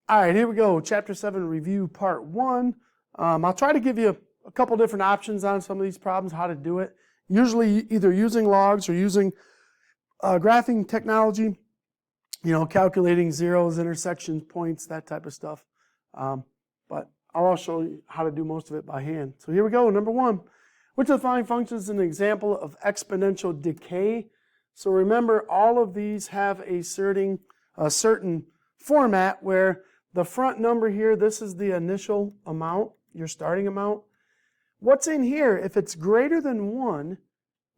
All right, here we go. Chapter 7 review part 1. I'll try to give you a couple different options on some of these problems, how to do it. Usually either using logs or using graphing technology, calculating zeros, intersections, points, that type of stuff. But I'll show you how to do most of it by hand. So here we go. Number 1. Which of the following functions is an example of exponential decay? So remember, all of these have a certain format where the front number here, this is the initial amount, your starting amount. What's in here, if it's greater than 1,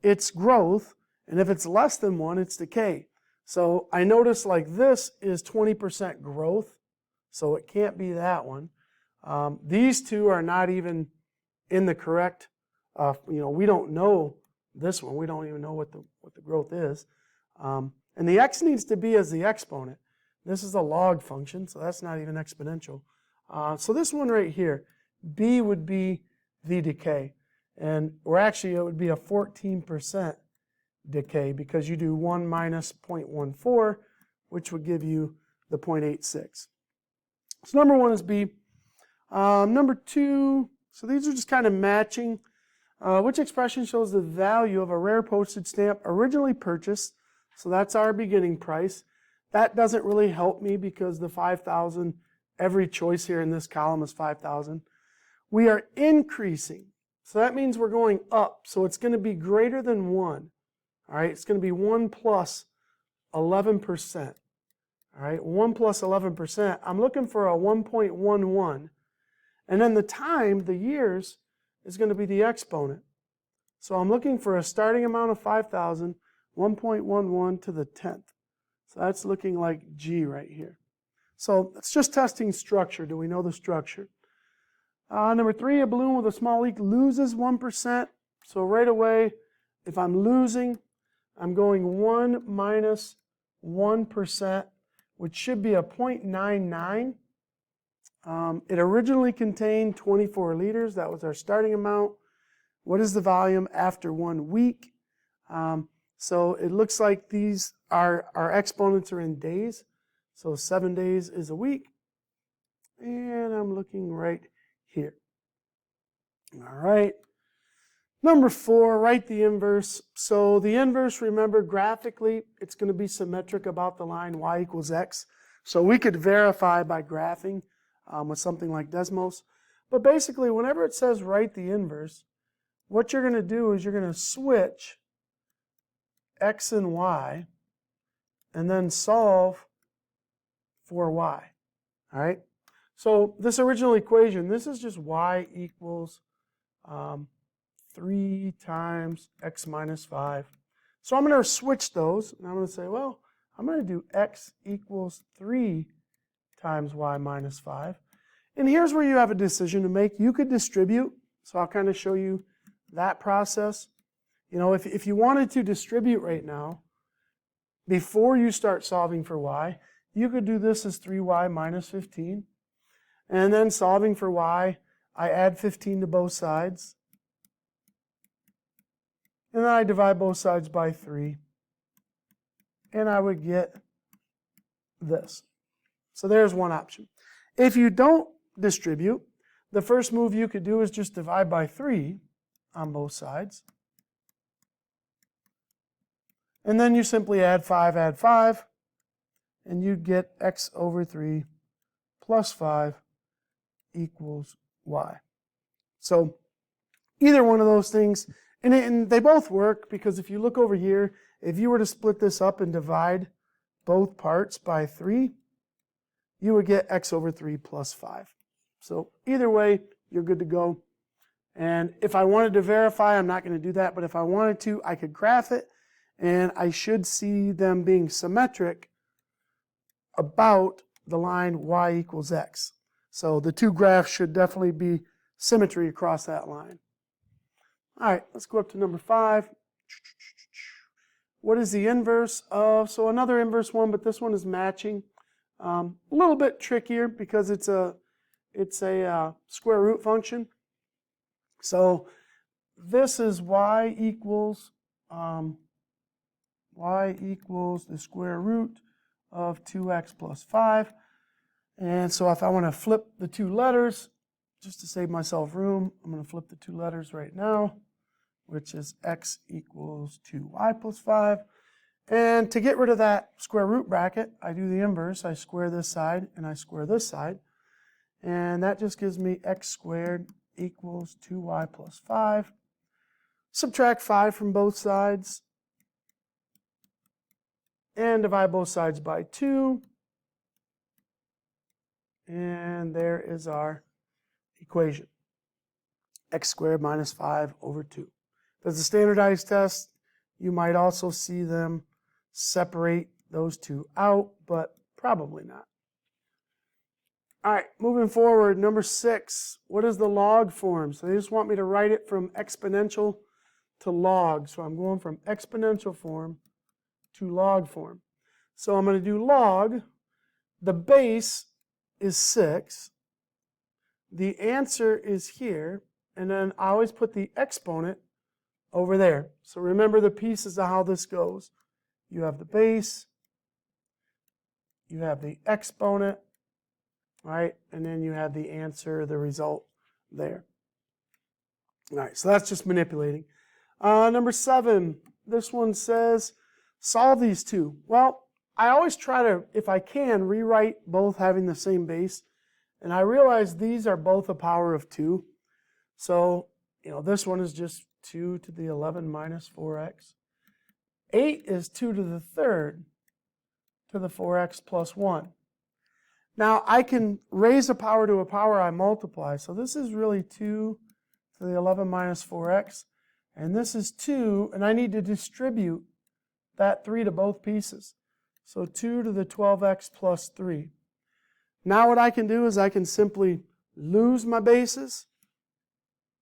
it's growth, and if it's less than 1, it's decay. So I notice like this is 20% growth, so it can't be that one. These two are not even in the correct, we don't know this one. We don't even know what the growth is. And the x needs to be as the exponent. This is a log function, so that's not even exponential. So this one right here, b would be the decay. And it would be a 14% decay because you do 1 minus 0.14, which would give you the 0.86. So number 1 is B. Number 2, so these are just kind of matching. Which expression shows the value of a rare postage stamp originally purchased? So that's our beginning price. That doesn't really help me because the 5,000, every choice here in this column is 5,000. We are increasing. So that means we're going up. So it's going to be greater than 1. All right, it's going to be 1 plus 11%. All right, 1 plus 11%. I'm looking for a 1.11. And then the time, the years, is going to be the exponent. So I'm looking for a starting amount of 5,000, 1.11 to the 10th. So that's looking like G right here. So it's just testing structure. Do we know the structure? Number 3, a balloon with a small leak loses 1%. So right away, if I'm losing, I'm going 1 minus 1%, which should be a 0.99. It originally contained 24 liters. That was our starting amount. What is the volume after 1 week? So it looks like these our exponents are in days. So 7 days is a week. And I'm looking right here. All right. Number 4, write the inverse. So the inverse, remember, graphically, it's going to be symmetric about the line y equals x. So we could verify by graphing with something like Desmos. But basically, whenever it says write the inverse, what you're going to do is you're going to switch x and y and then solve for y. All right? So this original equation, this is just y equals 3 times x minus 5. So I'm going to switch those, and I'm going to say, well, I'm going to do x equals 3 times y minus 5. And here's where you have a decision to make. You could distribute, so I'll kind of show you that process. If you wanted to distribute right now, before you start solving for y, you could do this as 3y minus 15. And then solving for y, I add 15 to both sides. And then I divide both sides by 3. And I would get this. So there's one option. If you don't distribute, the first move you could do is just divide by 3 on both sides. And then you simply add 5, and you get x over 3 plus 5 equals y. So either one of those things, and they both work because if you look over here, if you were to split this up and divide both parts by 3, you would get x over 3 plus 5. So either way, you're good to go. And if I wanted to verify, I'm not going to do that, but if I wanted to, I could graph it, and I should see them being symmetric about the line y equals x. So the two graphs should definitely be symmetry across that line. All right, let's go up to number 5. What is the inverse of? So another inverse one, but this one is matching. A little bit trickier because it's a square root function. So this is y equals the square root of 2x plus 5. And so if I want to flip the two letters, just to save myself room, I'm going to flip the two letters right now, which is x equals 2y plus 5. And to get rid of that square root bracket, I do the inverse. I square this side and I square this side. And that just gives me x squared equals 2y plus 5. Subtract 5 from both sides. And divide both sides by 2. And there is our equation. X squared minus 5 over 2. If it's a standardized test, you might also see them separate those two out, but probably not. All right, moving forward, number 6. What is the log form? So they just want me to write it from exponential to log. So I'm going from exponential form to log form. So I'm going to do log. The base is 6. The answer is here. And then I always put the exponent over there. So remember the pieces of how this goes. You have the base, you have the exponent, right? And then you have the answer, the result there. All right, so that's just manipulating. Number 7, this one says, solve these two. Well, I always try to, if I can, rewrite both having the same base. And I realize these are both a power of 2. So, this one is just 2 to the 11 minus 4x. 8 is 2 to the 3rd to the 4x plus 1. Now, I can raise a power to a power I multiply. So this is really 2 to the 11 minus 4x. And this is 2, and I need to distribute that 3 to both pieces. So 2 to the 12x plus 3. Now what I can do is I can simply lose my bases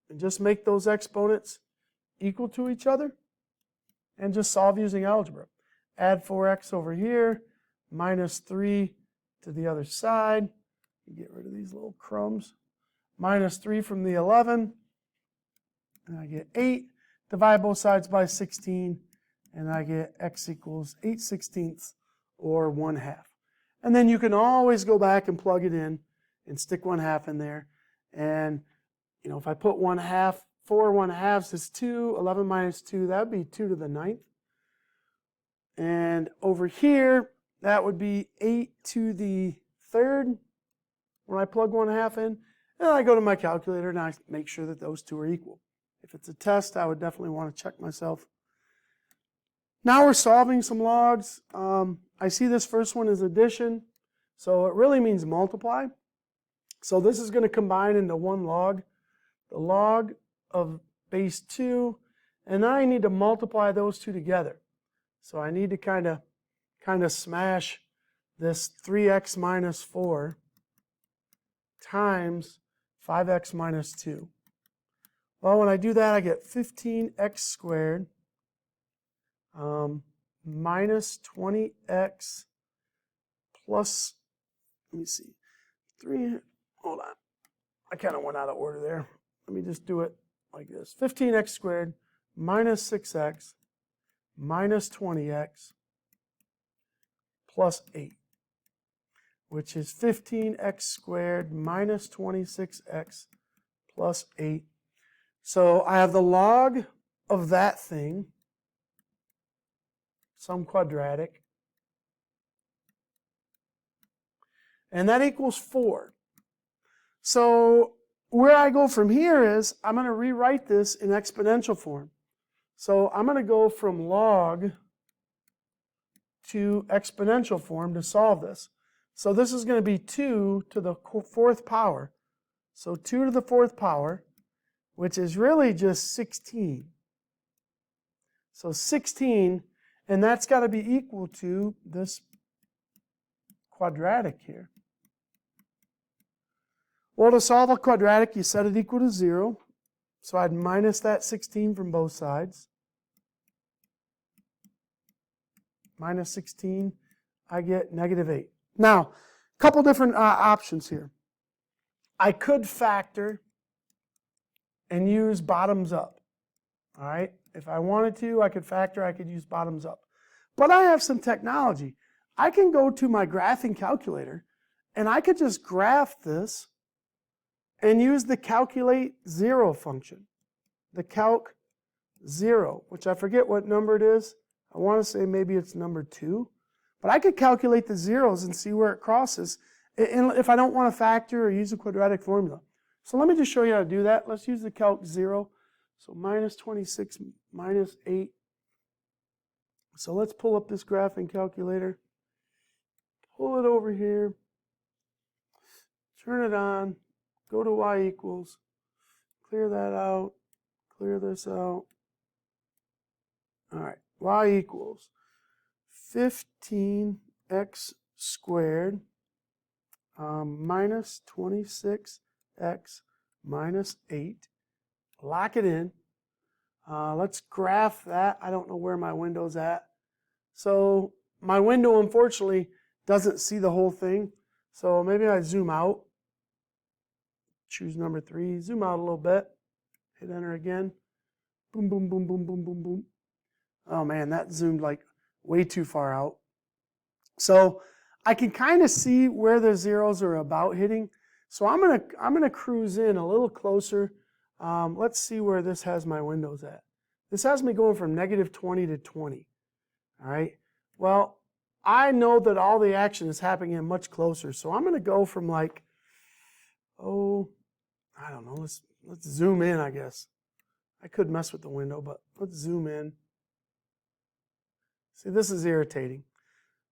and just make those exponents equal to each other and just solve using algebra. Add 4x over here, minus 3 to the other side. Get rid of these little crumbs. Minus 3 from the 11, and I get 8. Divide both sides by 16, and I get x equals 8/16 or 1/2. And then you can always go back and plug it in and stick 1/2 in there. And, if I put 1/2, 4 1/2 is 2, 11 minus 2, that would be 2 to the 9th. And over here, that would be 8 to the 3rd when I plug 1/2 in. And I go to my calculator and I make sure that those two are equal. If it's a test, I would definitely want to check myself. Now we're solving some logs. I see this first one is addition, so it really means multiply. So this is going to combine into one log, the log of base 2, and I need to multiply those two together. So I need to kind of smash this 3x minus 4 times 5x minus 2. Well, when I do that, I get 15x squared minus 20x plus, let me see, 3, hold on. I kind of went out of order there. Let me just do it like this. 15x squared minus 6x minus 20x plus 8, which is 15x squared minus 26x plus 8. So I have the log of that thing, some quadratic, and that equals 4. So where I go from here is I'm going to rewrite this in exponential form. So I'm going to go from log to exponential form to solve this. So this is going to be 2 to the 4th power. So 2 to the 4th power, which is really just 16. So 16, and that's got to be equal to this quadratic here. Well, to solve a quadratic, you set it equal to 0. So I'd minus that 16 from both sides. Minus 16, I get negative 8. Now, a couple different options here. I could factor and use bottoms up. All right? If I wanted to, I could factor, I could use bottoms up. But I have some technology. I can go to my graphing calculator And I could just graph this and use the calculate 0 function. The calc 0, which I forget what number it is. I want to say maybe it's number 2. But I could calculate the zeros and see where it crosses if I don't want to factor or use a quadratic formula. So let me just show you how to do that. Let's use the calc 0. So minus 26 minus 8. So let's pull up this graphing calculator. Pull it over here. Turn it on. Go to y equals. Clear that out. Clear this out. All right. Y equals 15x squared minus 26x minus 8. Lock it in. Let's graph that. I don't know where my window's at. So my window, unfortunately, doesn't see the whole thing. So maybe I zoom out. Choose number 3. Zoom out a little bit. Hit enter again. Boom, boom, boom, boom, boom, boom, boom. Oh man, that zoomed like way too far out. So I can kind of see where the zeros are about hitting. So I'm gonna cruise in a little closer. Let's see where this has my windows at. This has me going from negative 20 to 20. All right. Well, I know that all the action is happening in much closer. So I'm going to go from like, oh, I don't know. Let's zoom in, I guess. I could mess with the window, but let's zoom in. See, this is irritating.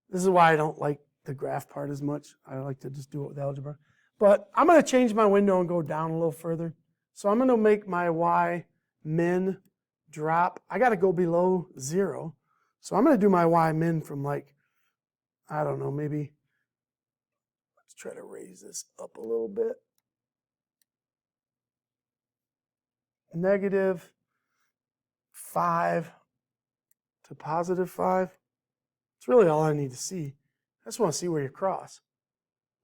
This is why I don't like the graph part as much. I like to just do it with algebra. But I'm going to change my window and go down a little further. So I'm going to make my y min drop. I got to go below 0. So I'm going to do my y min from like, I don't know, maybe, let's try to raise this up a little bit. Negative 5 to positive 5. It's really all I need to see. I just want to see where you cross.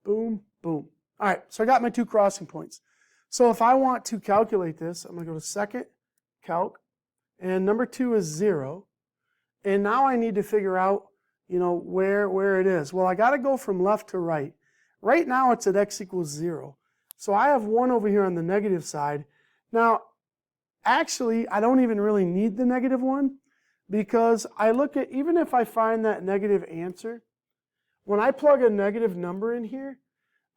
Boom, boom. All right, so I got my 2 crossing points. So if I want to calculate this, I'm going to go to second, calc, and number 2 is 0. And now I need to figure out, where it is. Well, I got to go from left to right. Right now it's at x equals 0. So I have 1 over here on the negative side. Now, actually, I don't even really need the negative 1 because I look at, even if I find that negative answer, when I plug a negative number in here,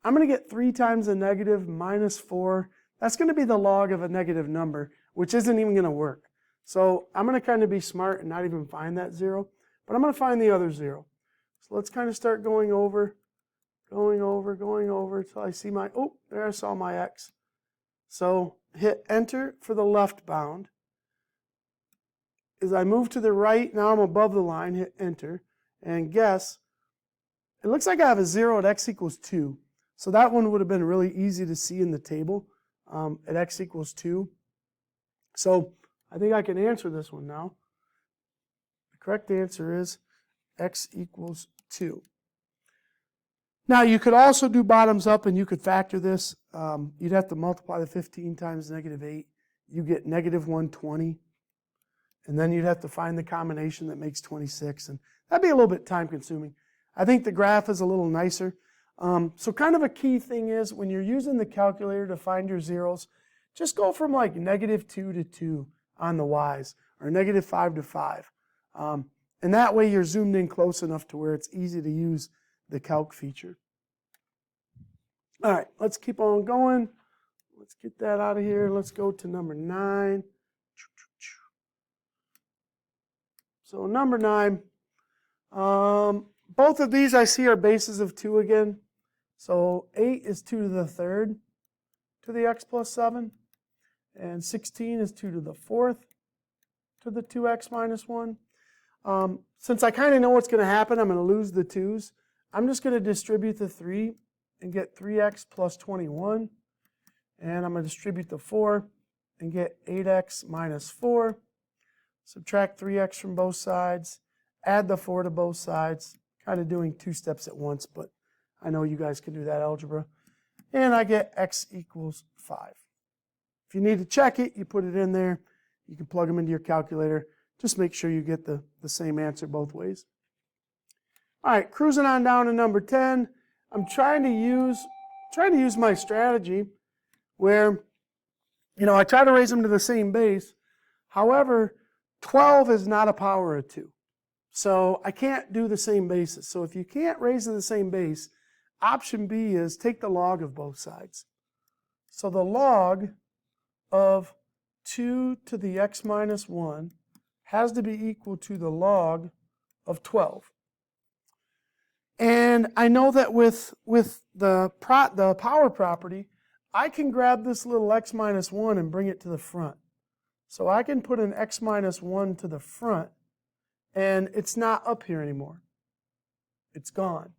I'm going to get 3 times a negative minus 4. That's going to be the log of a negative number, which isn't even going to work. So I'm going to kind of be smart and not even find that 0, but I'm going to find the other 0. So let's kind of start going over until I see my, oh, there I saw my x. So hit enter for the left bound. As I move to the right, now I'm above the line, hit enter, and guess, it looks like I have a 0 at x equals 2. So that one would have been really easy to see in the table at x equals 2. So I think I can answer this one now. The correct answer is x equals 2. Now you could also do bottoms up and you could factor this. You'd have to multiply the 15 times negative 8. You get negative 120. And then you'd have to find the combination that makes 26. And that'd be a little bit time consuming. I think the graph is a little nicer. So kind of a key thing is when you're using the calculator to find your zeros, just go from like negative 2 to 2 on the y's or negative 5 to 5. And that way you're zoomed in close enough to where it's easy to use the calc feature. All right, let's keep on going. Let's get that out of here. Let's go to number 9. So number 9, both of these I see are bases of 2 again. So 8 is 2 to the 3rd to the x plus 7. And 16 is 2 to the 4th to the 2x minus 1. Since I kind of know what's going to happen, I'm going to lose the 2's. I'm just going to distribute the 3 and get 3x plus 21. And I'm going to distribute the 4 and get 8x minus 4. Subtract 3x from both sides. Add the 4 to both sides. Kind of doing 2 steps at once, but I know you guys can do that algebra. And I get x equals 5. If you need to check it, you put it in there. You can plug them into your calculator. Just make sure you get the same answer both ways. All right, cruising on down to number 10. I'm trying to use my strategy where, I try to raise them to the same base. However, 12 is not a power of 2. So I can't do the same bases. So if you can't raise to the same base, option B is take the log of both sides. So the log of 2 to the x minus 1 has to be equal to the log of 12. And I know that with the power property, I can grab this little x minus 1 and bring it to the front. So I can put an x minus 1 to the front, and it's not up here anymore. It's gone.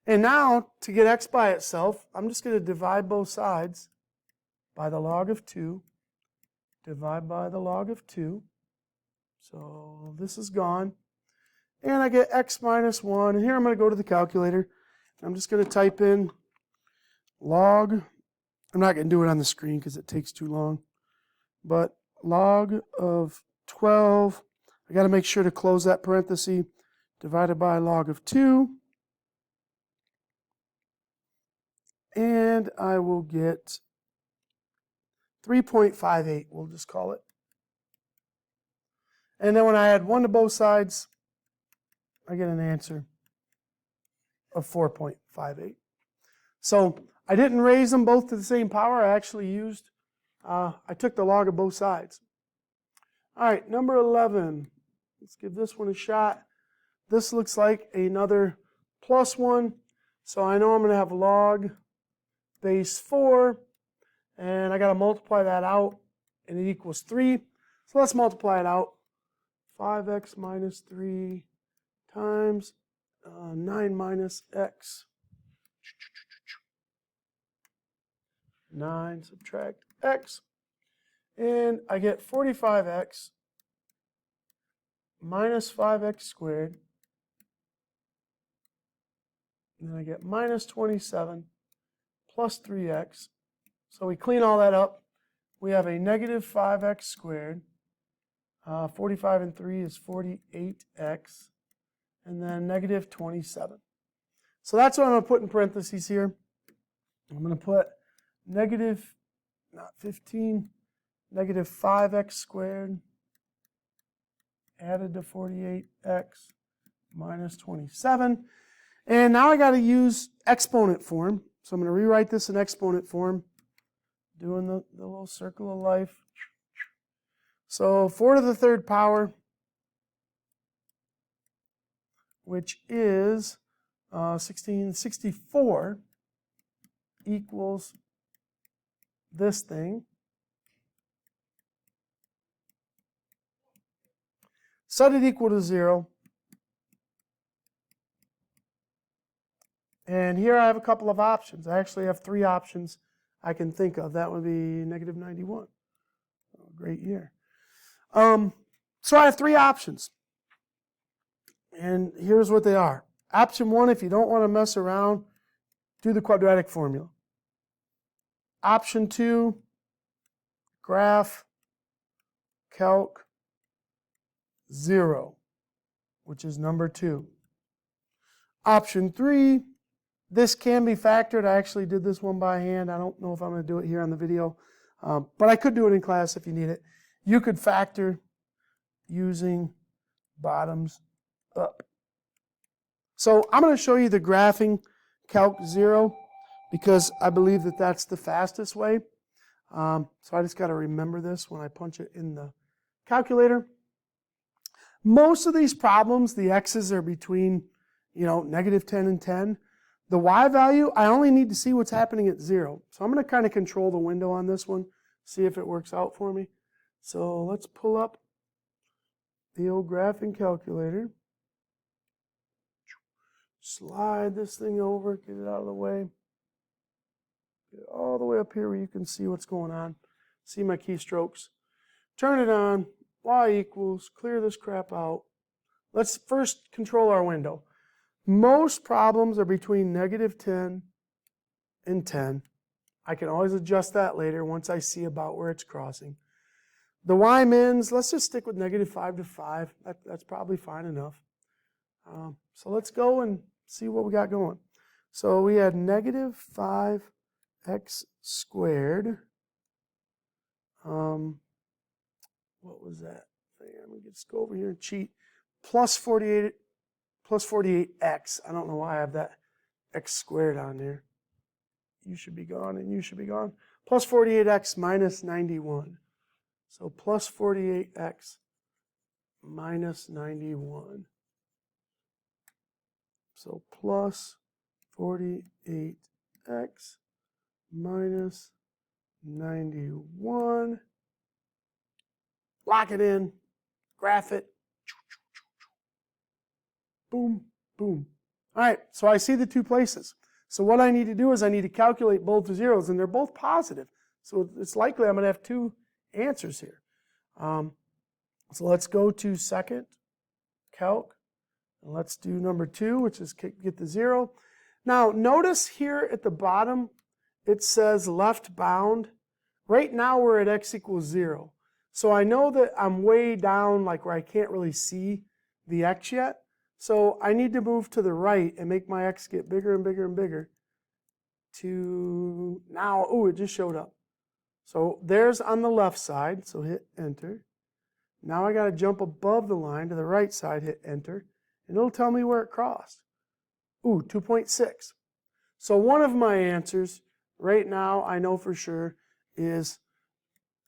And now, to get x by itself, I'm just going to divide both sides by the log of 2. Divide by the log of 2. So this is gone. And I get x minus 1. And here I'm going to go to the calculator. I'm just going to type in log. I'm not going to do it on the screen because it takes too long. But log of 12. I got to make sure to close that parenthesis. Divided by log of 2. And I will get 3.58, we'll just call it. And then when I add 1 to both sides, I get an answer of 4.58. So I didn't raise them both to the same power. I actually I took the log of both sides. All right, number 11. Let's give this one a shot. This looks like another plus 1. So I know I'm going to have log base 4. And I got to multiply that out, and it equals 3. So let's multiply it out. 5x minus 3 times 9 minus x. 9 subtract x. And I get 45x minus 5x squared. And then I get minus 27 plus 3x. So we clean all that up. We have a negative 5x squared. 45 and 3 is 48x. And then negative 27. So that's what I'm going to put in parentheses here. I'm going to put negative, not 15, negative 5x squared added to 48x minus 27. And now I got to use exponent form. So I'm going to rewrite this in exponent form. Doing the little circle of life. So 4 to the third power, which is 1664, equals this thing. Set it equal to 0. And here I have a couple of options. I actually have 3 options I can think of. That would be negative 91. Oh, great year. So I have 3 options. And here's what they are. Option 1, if you don't want to mess around, do the quadratic formula. Option 2, graph, calc, 0, which is number 2. Option 3, this can be factored. I actually did this one by hand. I don't know if I'm going to do it here on the video, but I could do it in class if you need it. You could factor using bottoms up. So I'm going to show you the graphing calc 0 because I believe that that's the fastest way. So I just got to remember this when I punch it in the calculator. Most of these problems, the x's are between, negative 10 and 10. The y value, I only need to see what's happening at 0. So I'm going to kind of control the window on this one, see if it works out for me. So let's pull up the old graphing calculator. Slide this thing over, get it out of the way. Get it all the way up here where you can see what's going on. See my keystrokes. Turn it on, y equals, clear this crap out. Let's first control our window. Most problems are between negative 10 and 10. I can always adjust that later once I see about where it's crossing. The y-mins, let's just stick with negative 5 to 5. That's probably fine enough. So let's go and see what we got going. So we had negative 5x squared. What was that? I'm going to just go over here and cheat. Plus 48x. I don't know why I have that x squared on there. You should be gone and you should be gone. Plus 48x minus 91. So plus 48x minus 91. So plus 48x minus 91. Lock it in. Graph it. Boom, boom. All right, so I see the two places. So what I need to do is I need to calculate both zeros, and they're both positive. So it's likely I'm going to have two answers here. So let's go to second calc, and let's do number 2, which is get the 0. Now notice here at the bottom it says left bound. Right now we're at x equals 0. So I know that I'm way down, like where I can't really see the x yet. So I need to move to the right and make my x get bigger and bigger and bigger to now, oh, it just showed up. So there's on the left side, so hit enter. Now I got to jump above the line to the right side, hit enter, and it'll tell me where it crossed. Ooh, 2.6. So one of my answers right now, I know for sure, is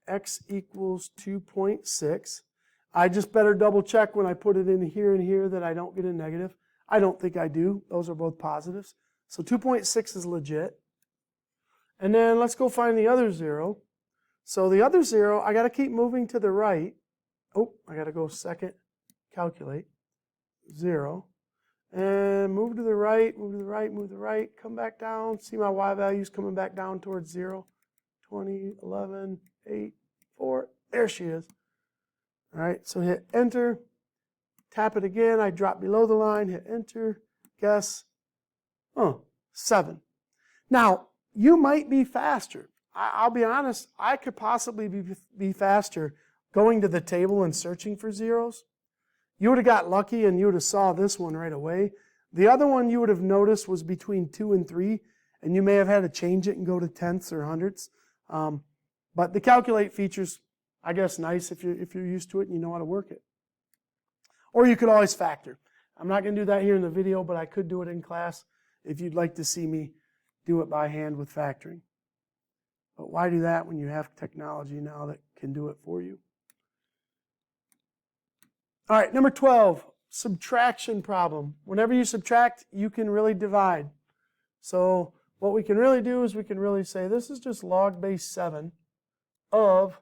x equals 2.6. I just better double check when I put it in here and here that I don't get a negative. I don't think I do. Those are both positives. So 2.6 is legit. And then let's go find the other 0. So the other 0, I got to keep moving to the right. Oh, I got to go second, calculate, 0. And move to the right, move to the right, move to the right, come back down. See my y values coming back down towards 0. 20, 11, 8, 4. There she is. All right, so hit enter. Tap it again. I drop below the line, hit enter. Guess. Oh, 7. Now, you might be faster. I'll be honest, I could possibly be faster going to the table and searching for zeros. You would have got lucky and you would have saw this one right away. The other one you would have noticed was between 2 and 3, and you may have had to change it and go to tenths or hundredths. But the calculate feature's, I guess, nice if you're used to it and you know how to work it. Or you could always factor. I'm not going to do that here in the video, but I could do it in class if you'd like to see me do it by hand with factoring. But why do that when you have technology now that can do it for you? All right, number 12, subtraction problem. Whenever you subtract, you can really divide. So what we can really do is we can really say this is just log base 7 of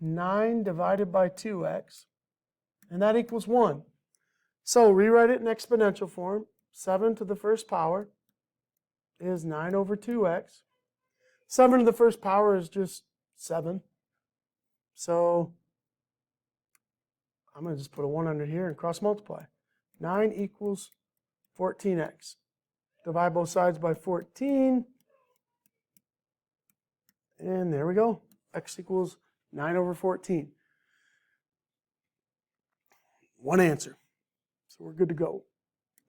9 divided by 2x, and that equals 1. So rewrite it in exponential form. 7 to the first power is 9 over 2x. 7 to the first power is just 7. So I'm going to just put a 1 under here and cross multiply. 9 equals 14x. Divide both sides by 14. And there we go. X equals 9 over 14. One answer. So we're good to go.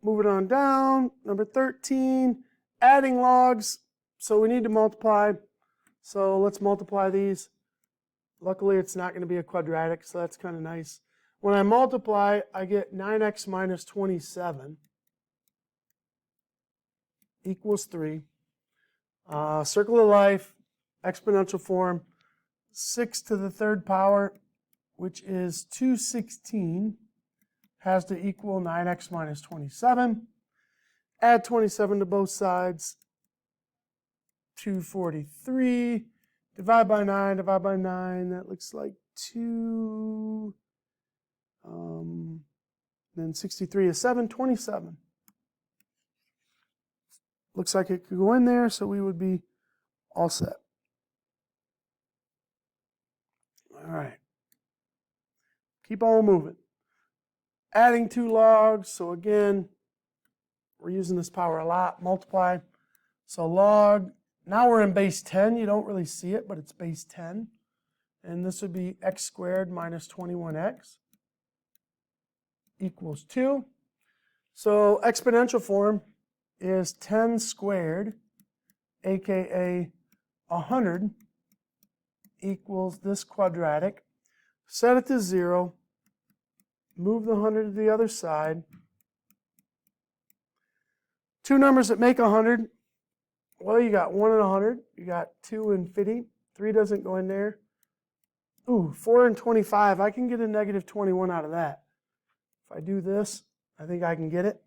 Moving on down. Number 13, adding logs. So we need to multiply. So let's multiply these. Luckily, it's not going to be a quadratic, so that's kind of nice. When I multiply, I get 9x minus 27 equals 3. Circle of life, exponential form, 6 to the third power, which is 216, has to equal 9x minus 27. Add 27 to both sides, 243. Divide by 9, that looks like 2. Then 63 is 7, 27. Looks like it could go in there, so we would be all set. All right. Keep on moving. Adding 2 logs, so again, we're using this power a lot. Multiply. So log, now we're in base 10. You don't really see it, but it's base 10. And this would be x squared minus 21x equals 2. So exponential form, is 10 squared, aka 100, equals this quadratic. Set it to 0. Move the 100 to the other side. Two numbers that make 100. Well, you got 1 and 100. You got 2 and 50. 3 doesn't go in there. Ooh, 4 and 25. I can get a negative 21 out of that. If I do this, I think I can get it.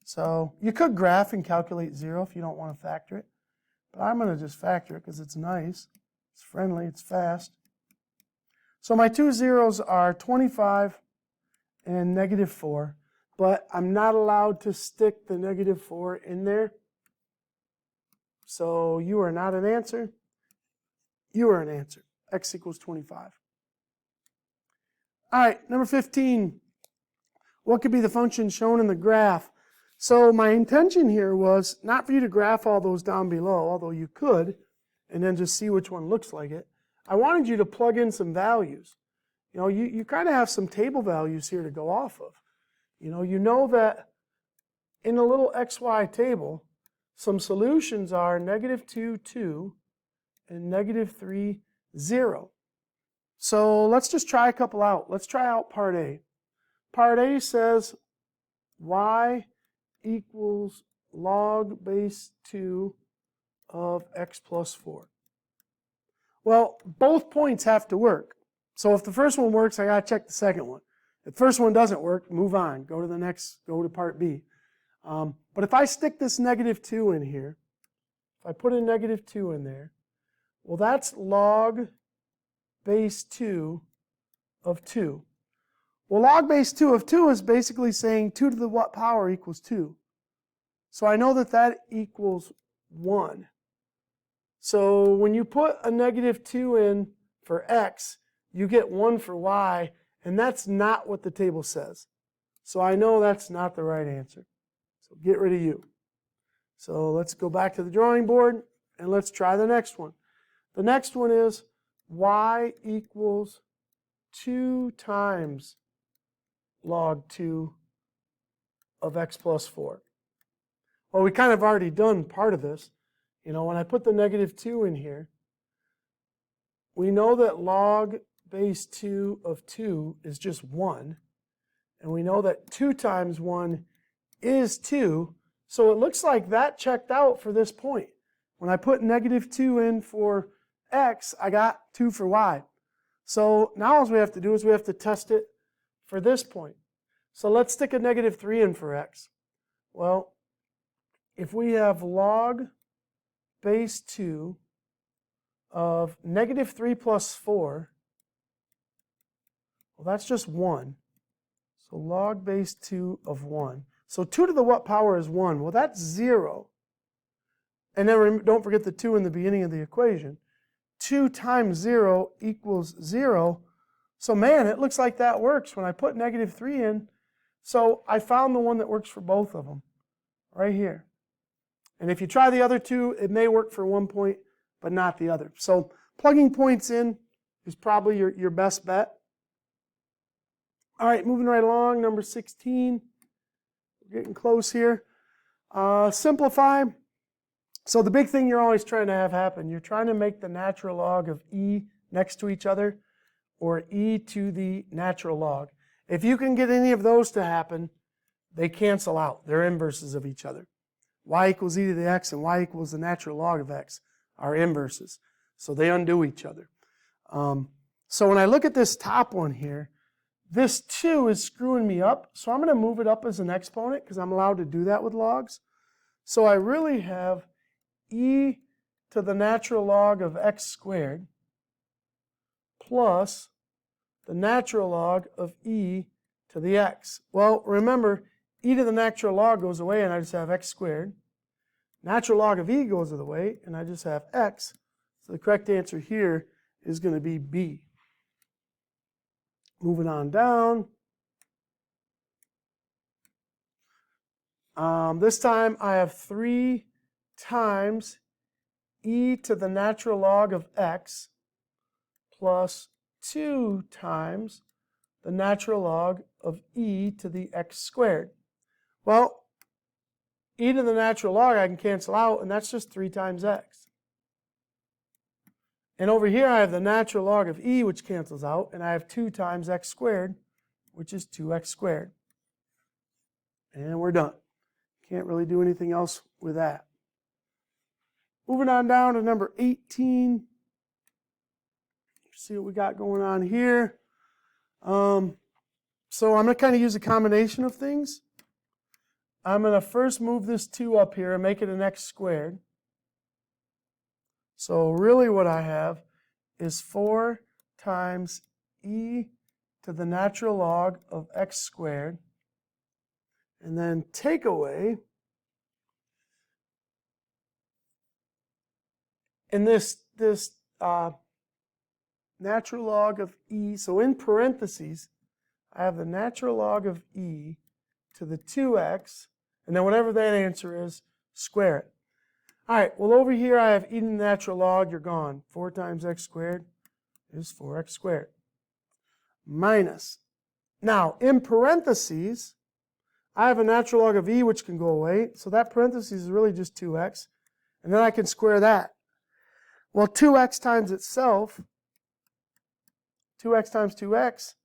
So you could graph and calculate 0 if you don't want to factor it. But I'm going to just factor it because it's nice. It's friendly. It's fast. So my two zeros are 25 and negative 4. But I'm not allowed to stick the negative 4 in there. So you are not an answer. You are an answer. X equals 25. All right, number 15. What could be the function shown in the graph? So my intention here was not for you to graph all those down below, although you could, and then just see which one looks like it. I wanted you to plug in some values. You know, you kind of have some table values here to go off of. You know that in a little XY table, some solutions are negative 2, 2, and negative 3, 0. So let's just try a couple out. Let's try out part A. Part A says y equals log base 2 of x plus 4. Well, both points have to work. So if the first one works, I got to check the second one. If the first one doesn't work, move on. Go to the next, go to part B. But if I stick this negative 2 in here, if I put a negative 2 in there, well, that's log base 2 of 2. Well, log base 2 of 2 is basically saying 2 to the what power equals 2. So I know that that equals 1. So when you put a negative 2 in for x, you get 1 for y, and that's not what the table says. So I know that's not the right answer. So get rid of you. So let's go back to the drawing board, and let's try the next one. The next one is y equals 2 times log 2 of x plus 4. Well, we kind of already done part of this. You know, when I put the negative 2 in here, we know that log base 2 of 2 is just 1. And we know that 2 times 1 is 2. So it looks like that checked out for this point. When I put negative 2 in for x, I got 2 for y. So now all we have to do is we have to test it for this point. So let's stick a negative 3 in for x. Well, if we have log base 2 of negative 3 plus 4, well, that's just 1. So log base 2 of 1. So 2 to the what power is 1? Well, that's 0. And then don't forget the 2 in the beginning of the equation. 2 times 0 equals 0. So man, it looks like that works when I put negative 3 in. So I found the one that works for both of them right here. And if you try the other two, it may work for one point, but not the other. So plugging points in is probably your best bet. All right, moving right along, number 16. We're getting close here. Simplify. So the big thing you're always trying to have happen, you're trying to make the natural log of e next to each other, or e to the natural log. If you can get any of those to happen, they cancel out. They're inverses of each other. Y equals e to the x and y equals the natural log of x are inverses. So they undo each other. So when I look at this top one here, this 2 is screwing me up. So I'm going to move it up as an exponent because I'm allowed to do that with logs. So I really have e to the natural log of x squared plus the natural log of e to the x. Well, remember, e to the natural log goes away and I just have x squared. Natural log of e goes away and I just have x. So the correct answer here is going to be B. Moving on down. This time I have 3 times e to the natural log of x plus 2 times the natural log of e to the x squared. Well, e to the natural log I can cancel out, and that's just 3 times x. And over here I have the natural log of e, which cancels out, and I have 2 times x squared, which is 2x squared. And we're done. Can't really do anything else with that. Moving on down to number 18. See what we got going on here. So I'm going to kind of use a combination of things. I'm going to first move this 2 up here and make it an x squared. So really what I have is 4 times e to the natural log of x squared. And then take away, and this natural log of e, so in parentheses, I have the natural log of e to the 2x, and then whatever that answer is, square it. All right, well over here I have e to the natural log, you're gone. 4 times x squared is 4x squared. Minus. Now, in parentheses, I have a natural log of e, which can go away, so that parentheses is really just 2x, and then I can square that. Well, 2x times itself, 2x times 2x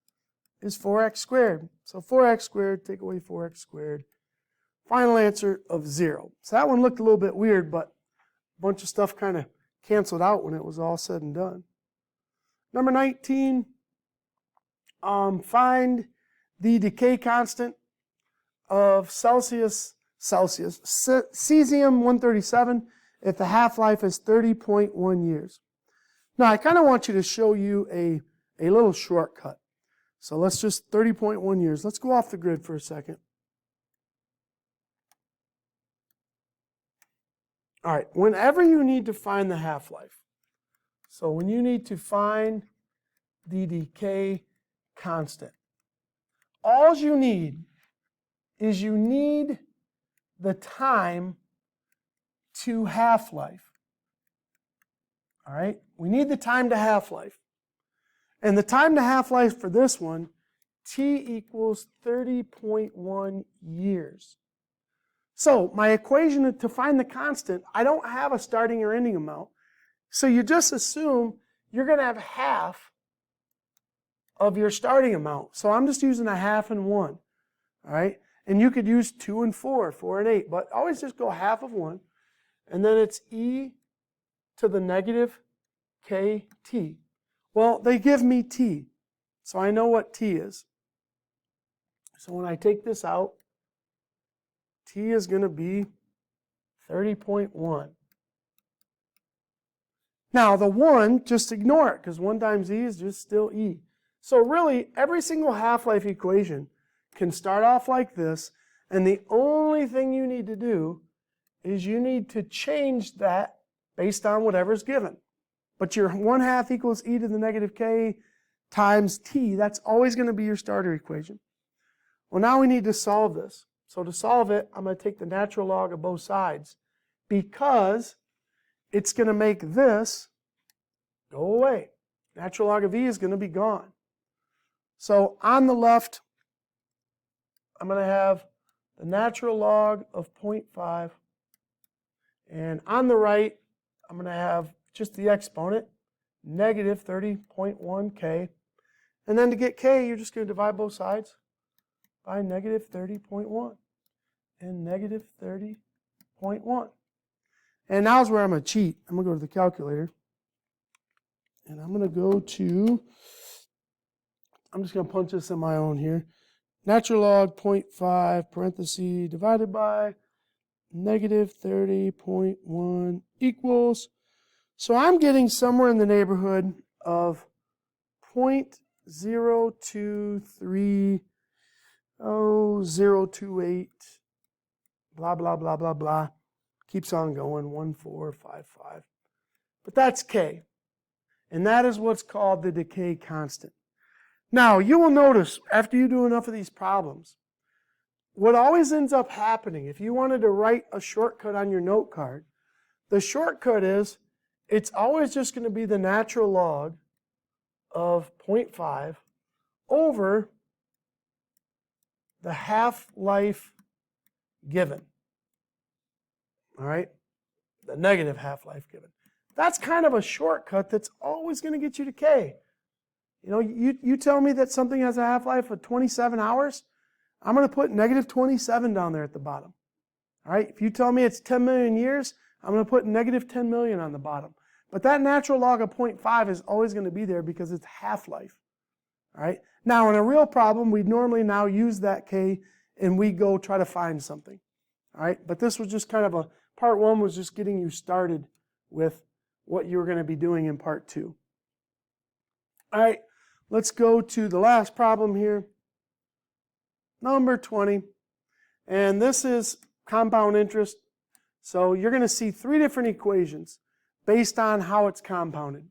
is 4x squared. So 4x squared, take away 4x squared. Final answer of 0. So that one looked a little bit weird, but a bunch of stuff kind of canceled out when it was all said and done. Number 19, find the decay constant of cesium-137 if the half-life is 30.1 years. Now, I kind of want you to show you a little shortcut. So let's just 30.1 years. Let's go off the grid for a second. All right, whenever you need to find the half-life, so when you need to find the decay constant, all you need is you need the time to half-life. All right, we need the time to half-life. And the time to half-life for this one, t equals 30.1 years. So my equation to find the constant, I don't have a starting or ending amount. So you just assume you're going to have half of your starting amount. So I'm just using a half and 1. All right? And you could use 2 and 4, 4 and 8, but always just go half of 1. And then it's e to the negative kt. Well, they give me t, so I know what t is. So when I take this out, t is going to be 30.1. Now, the 1, just ignore it, because 1 times e is just still e. So really, every single half-life equation can start off like this, and the only thing you need to do is you need to change that based on whatever's given. But your 1/2 equals e to the negative k times t, that's always going to be your starter equation. Well, now we need to solve this. So to solve it, I'm going to take the natural log of both sides, because it's going to make this go away. Natural log of e is going to be gone. So on the left, I'm going to have the natural log of 0.5. And on the right, I'm going to have just the exponent, negative 30.1k. And then to get k, you're just going to divide both sides by negative 30.1 and negative 30.1. And now's where I'm going to cheat. I'm going to go to the calculator. And I'm going to go to, I'm just going to punch this in my own here. Natural log 0.5 parenthesis divided by negative 30.1 equals, so I'm getting somewhere in the neighborhood of 0.023028, blah, blah, blah, blah, blah. Keeps on going, 1455. But that's k. And that is what's called the decay constant. Now, you will notice, after you do enough of these problems, what always ends up happening, if you wanted to write a shortcut on your note card, the shortcut is, it's always just going to be the natural log of 0.5 over the half-life given. all right? The negative half-life given. That's kind of a shortcut that's always going to get you to K. You know, you tell me that something has a half-life of 27 hours, I'm going to put negative 27 down there at the bottom. All right? If you tell me it's 10 million years, I'm going to put negative 10 million on the bottom. But that natural log of 0.5 is always going to be there because it's half-life. All right? Now, in a real problem, we'd normally now use that K and we go try to find something. All right? But this was just kind of a, part one was just getting you started with what you were going to be doing in part two. All right, let's go to the last problem here. Number 20. And this is compound interest. So you're going to see three different equations based on how it's compounded.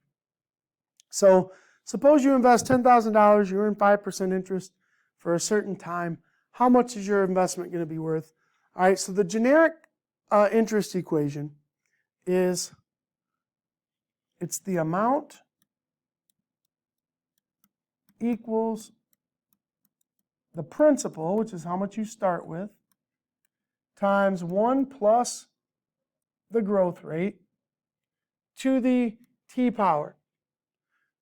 So suppose you invest $10,000, you earn 5% interest for a certain time. How much is your investment going to be worth? All right, so the generic interest equation is, it's the amount equals the principal, which is how much you start with, times 1 plus the growth rate to the t power.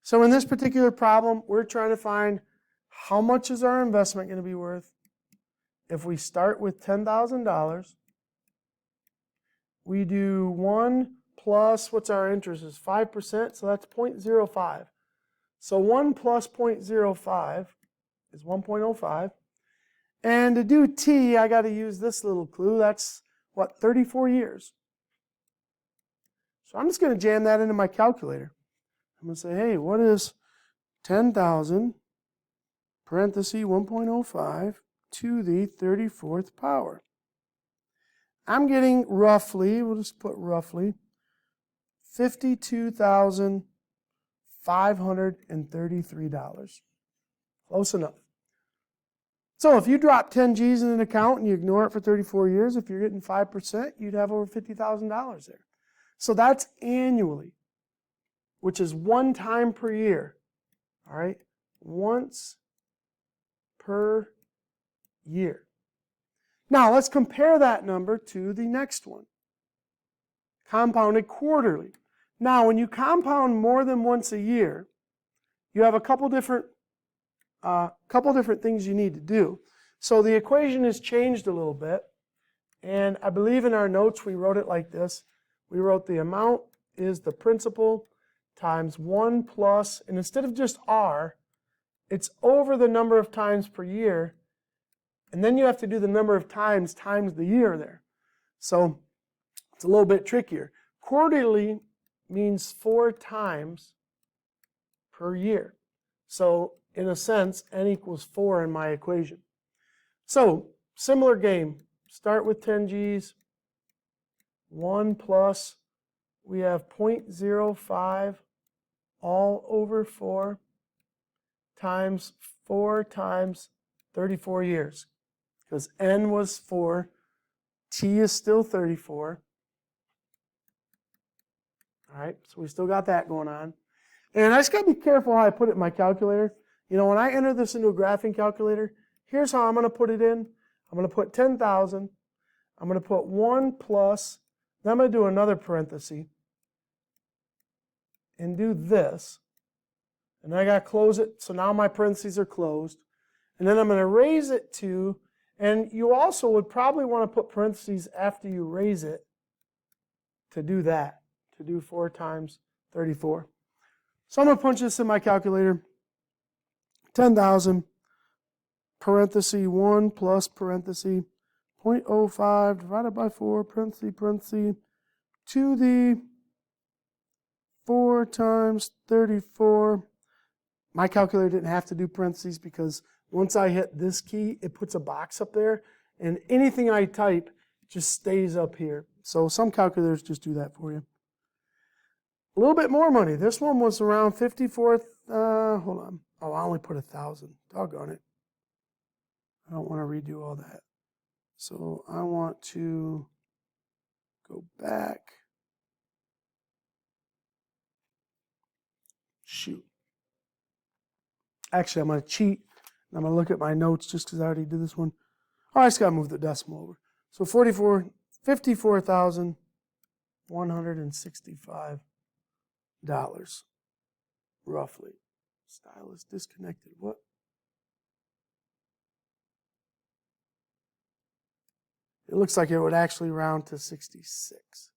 So in this particular problem, we're trying to find how much is our investment going to be worth. If we start with $10,000, we do 1 plus, what's our interest, is 5%, so that's 0.05. So 1 plus 0.05 is 1.05. And to do t, I got to use this little clue. That's, what, 34 years. So I'm just going to jam that into my calculator. I'm going to say, hey, what is 10,000, parenthesis 1.05, to the 34th power? I'm getting roughly, we'll just put roughly, $52,533. Close enough. So if you drop 10 G's in an account and you ignore it for 34 years, if you're getting 5%, you'd have over $50,000 there. So that's annually, which is one time per year. All right? Once per year. Now let's compare that number to the next one. Compounded quarterly. Now when you compound more than once a year, you have a couple different things you need to do. So the equation has changed a little bit, and I believe in our notes we wrote it like this. We wrote the amount is the principal times 1 plus, and instead of just R, it's over the number of times per year, and then you have to do the number of times the year there. So it's a little bit trickier. Quarterly means 4 times per year. So in a sense, n equals 4 in my equation. So similar game. Start with 10 G's. 1 plus, we have 0.05 all over 4 times 4 times 34 years. Because n was 4, t is still 34. All right, so we still got that going on. And I just got to be careful how I put it in my calculator. You know, when I enter this into a graphing calculator, here's how I'm going to put it in. I'm going to put 10,000. I'm going to put 1 plus, then I'm going to do another parenthesis and do this. And I got to close it, so now my parentheses are closed. And then I'm going to raise it to, and you also would probably want to put parentheses after you raise it to do that, to do 4 times 34. So I'm going to punch this in my calculator. 10,000, parenthesis 1 plus parenthesis 0.05 divided by 4, parenthesis, to the 4 times 34. My calculator didn't have to do parentheses because once I hit this key, it puts a box up there, and anything I type just stays up here. So some calculators just do that for you. A little bit more money. This one was around 54th. Hold on. Oh, I only put 1,000. Doggone it. I don't want to redo all that. So I want to go back. Shoot. Actually, I'm going to cheat. I'm going to look at my notes just because I already did this one. Oh, I just got to move the decimal over. So 44 $54,165, roughly. Stylus disconnected. What? It looks like it would actually round to 66.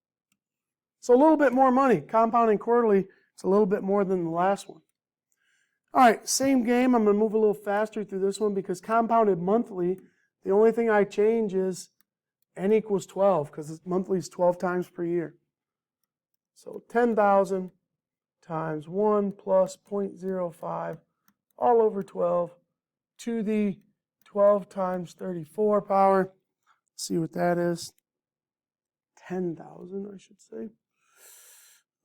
So a little bit more money. Compounding quarterly, it's a little bit more than the last one. All right, same game. I'm going to move a little faster through this one because compounded monthly, the only thing I change is n equals 12 because monthly is 12 times per year. So 10,000 times 1 plus 0.05 all over 12 to the 12 times 34 power. Let's see what that is. 10,000, I should say.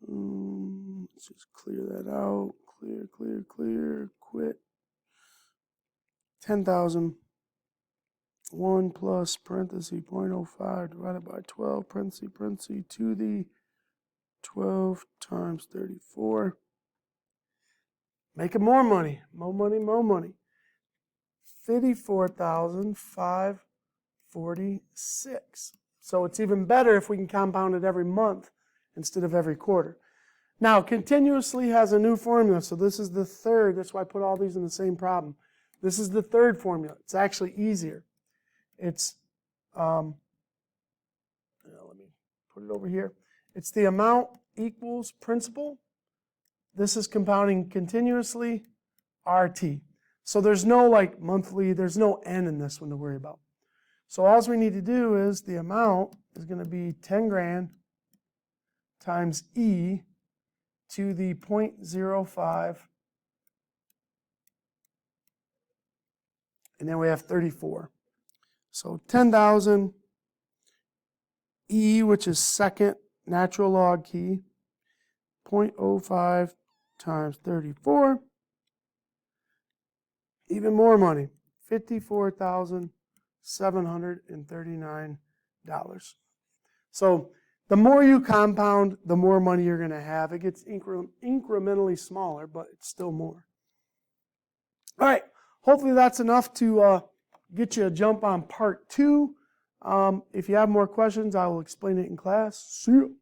Let's just clear that out. Clear, quit. 10,000. 1 plus parenthesis 0.05 divided by 12 parenthesis to the 12 times 34. Making more money. More money. 54,546. So it's even better if we can compound it every month instead of every quarter. Now, continuously has a new formula, so this is the third. That's why I put all these in the same problem. This is the third formula. It's actually easier. It's, let me put it over here. It's the amount equals principal. This is compounding continuously, RT. So there's no like monthly, there's no N in this one to worry about. So all we need to do is the amount is going to be 10 grand times E to the 0.05. And then we have 34. So 10,000 E, which is second natural log key, 0.05 times 34. Even more money, $54,739. So the more you compound, the more money you're going to have. It gets incrementally smaller, but it's still more. All right, hopefully that's enough to get you a jump on part 2. If you have more questions, I will explain it in class. See you.